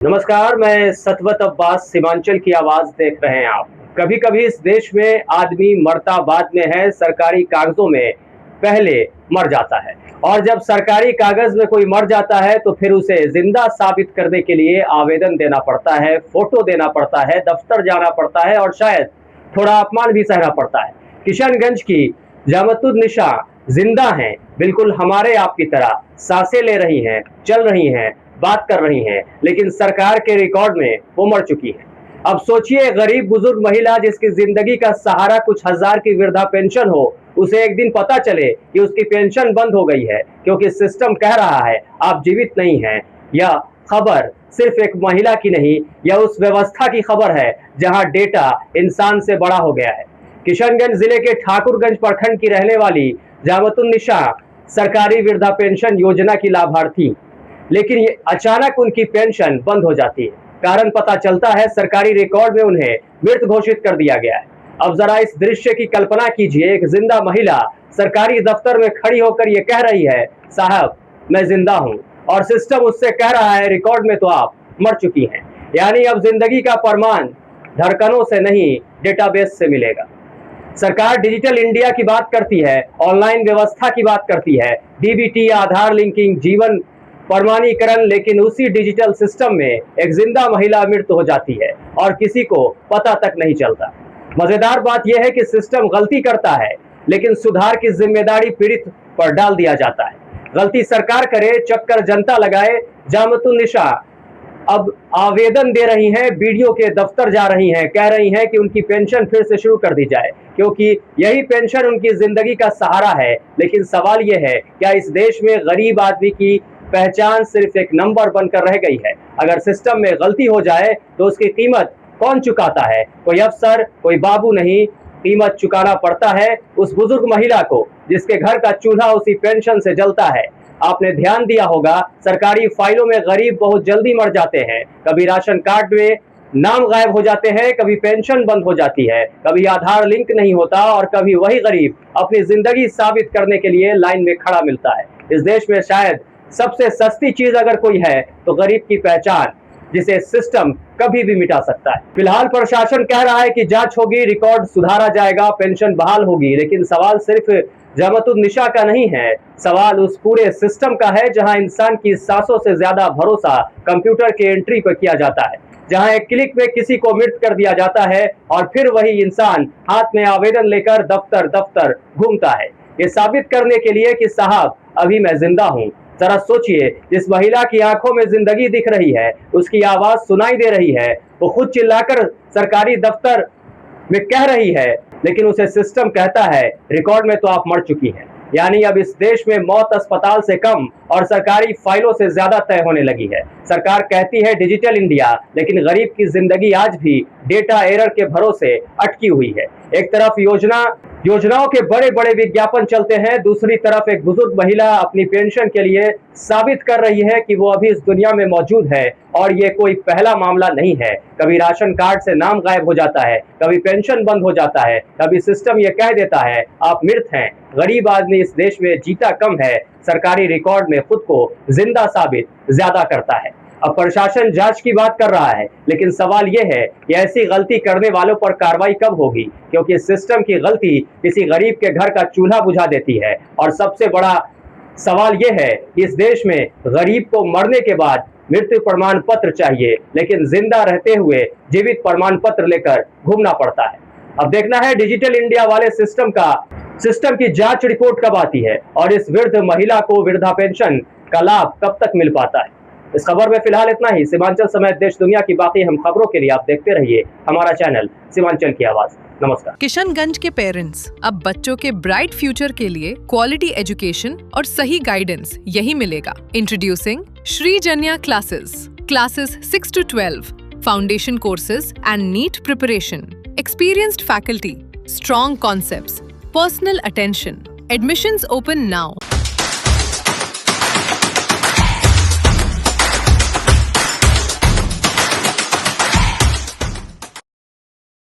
नमस्कार, मैं सतवत अब्बास। सीमांचल की आवाज देख रहे हैं आप। कभी कभी इस देश में आदमी मरता बाद में है, सरकारी कागजों में पहले मर जाता है। और जब सरकारी कागज में कोई मर जाता है तो फिर उसे जिंदा साबित करने के लिए आवेदन देना पड़ता है, फोटो देना पड़ता है, दफ्तर जाना पड़ता है और शायद थोड़ा अपमान भी सहना पड़ता है। किशनगंज की जामतुन्निसा जिंदा हैं, बिल्कुल हमारे आपकी तरह सांसें ले रही हैं, चल रही हैं, बात कर रही हैं, लेकिन सरकार के रिकॉर्ड में वो मर चुकी है। अब सोचिए, गरीब बुजुर्ग महिला जिसकी जिंदगी का सहारा कुछ हजार की वृद्धा पेंशन हो, उसे एक दिन पता चले कि उसकी पेंशन बंद हो गई है क्योंकि सिस्टम कह रहा है आप जीवित नहीं हैं। यह खबर सिर्फ एक महिला की नहीं, यह उस व्यवस्था की खबर है जहां डेटा इंसान से बड़ा हो गया है। किशनगंज जिले के ठाकुरगंज प्रखंड की रहने वाली जामतुन्निसा सरकारी वृद्धा पेंशन योजना की लाभार्थी, लेकिन ये अचानक उनकी पेंशन बंद हो जाती है। कारण पता चलता है सरकारी रिकॉर्ड में उन्हें मृत घोषित कर दिया गया है। अब जरा इस दृश्य की कल्पना कीजिए, एक जिंदा महिला सरकारी दफ्तर में खड़ी होकर ये कह रही है, साहब मैं जिंदा हूँ, और सिस्टम उससे कह रहा है रिकॉर्ड में तो आप मर चुकी हैं। यानी अब जिंदगी का प्रमाण धड़कनों से नहीं, डेटाबेस से मिलेगा। सरकार डिजिटल इंडिया की बात करती है, ऑनलाइन व्यवस्था की बात करती है, डीबीटी, आधार लिंकिंग, जीवन प्रमाणीकरण, लेकिन उसी डिजिटल सिस्टम में एक जिंदा महिला मृत हो जाती है और किसी को पता तक नहीं चलता। मजेदार बात यह है कि सिस्टम गलती करता है, लेकिन सुधार की जिम्मेदारी पीड़ित पर डाल दिया जाता है। गलती सरकार करे, चक्कर जनता लगाए। जामतुन्निसा अब आवेदन दे रही हैं, बीडीओ के दफ्तर जा रही हैं, कह रही हैं कि उनकी पेंशन फिर से शुरू कर दी जाए, क्योंकि यही पेंशन उनकी जिंदगी का सहारा है। लेकिन सवाल यह है, क्या इस देश में गरीब आदमी की पहचान सिर्फ एक नंबर बनकर रह गई है? अगर सिस्टम में गलती हो जाए तो उसकी कीमत कौन चुकाता है? कोई अफसर, कोई बाबू नहीं, कीमत चुकाना पड़ता है उस बुजुर्ग महिला को जिसके घर का चूल्हा उसी पेंशन से जलता है। आपने ध्यान दिया होगा, सरकारी फाइलों में गरीब बहुत जल्दी मर जाते हैं। कभी राशन कार्ड में नाम गायब हो जाते हैं, कभी पेंशन बंद हो जाती है, कभी आधार लिंक नहीं होता, और कभी वही गरीब अपनी जिंदगी साबित करने के लिए लाइन में खड़ा मिलता है। इस देश में शायद सबसे सस्ती चीज अगर कोई है तो गरीब की पहचान, जिसे सिस्टम कभी भी मिटा सकता है। फिलहाल प्रशासन कह रहा है कि जांच होगी, रिकॉर्ड सुधारा जाएगा, पेंशन बहाल होगी, लेकिन सवाल सिर्फ जामतुन्निसा का नहीं है, सवाल उस पूरे सिस्टम का है जहां इंसान की सांसों से ज्यादा भरोसा कंप्यूटर के एंट्री पर किया जाता है, जहां एक क्लिक में किसी को मृत कर दिया जाता है और फिर वही इंसान हाथ में आवेदन लेकर दफ्तर दफ्तर घूमता है, ये साबित करने के लिए कि साहब अभी मैं जिंदा हूँ। जरा सोचिए, जिस महिला की आंखों में जिंदगी दिख रही है, उसकी आवाज सुनाई दे रही है, वो खुद चिल्लाकर सरकारी दफ्तर में कह रही है, लेकिन उसे सिस्टम कहता है रिकॉर्ड में तो आप मर चुकी हैं। यानी अब इस देश में मौत अस्पताल से कम और सरकारी फाइलों से ज्यादा तय होने लगी है। सरकार कहती है डिजिटल इंडिया, लेकिन गरीब की जिंदगी आज भी डेटा एरर के भरोसे अटकी हुई है। एक तरफ योजनाओं के बड़े बड़े विज्ञापन चलते हैं, दूसरी तरफ एक बुजुर्ग महिला अपनी पेंशन के लिए साबित कर रही है कि वो अभी इस दुनिया में मौजूद है। और ये कोई पहला मामला नहीं है। कभी राशन कार्ड से नाम गायब हो जाता है, कभी पेंशन बंद हो जाता है, कभी सिस्टम ये कह देता है आप मृत हैं। गरीब आदमी इस देश में जीता कम है, सरकारी रिकॉर्ड में खुद को जिंदा साबित ज्यादा करता है। अब प्रशासन जांच की बात कर रहा है, लेकिन सवाल यह है कि ऐसी गलती करने वालों पर कार्रवाई कब होगी, क्योंकि सिस्टम की गलती किसी गरीब के घर का चूल्हा बुझा देती है। और सबसे बड़ा सवाल यह है कि इस देश में गरीब को मरने के बाद मृत्यु प्रमाण पत्र चाहिए, लेकिन जिंदा रहते हुए जीवित प्रमाण पत्र लेकर घूमना पड़ता है। अब देखना है डिजिटल इंडिया वाले सिस्टम की जांच रिपोर्ट कब आती है और इस वृद्ध महिला को वृद्धा पेंशन का लाभ कब तक मिल पाता है। इस खबर में फिलहाल इतना ही। सीमांचल समेत देश दुनिया की बाकी हम खबरों के लिए आप देखते रहिए हमारा चैनल सीमांचल की आवाज। नमस्कार। किशनगंज के पेरेंट्स, अब बच्चों के ब्राइट फ्यूचर के लिए क्वालिटी एजुकेशन और सही गाइडेंस यही मिलेगा। Introducing Shri Janya classes 6 to 12, foundation courses and NEET preparation, experienced faculty, strong concepts, personal attention. Admissions open now.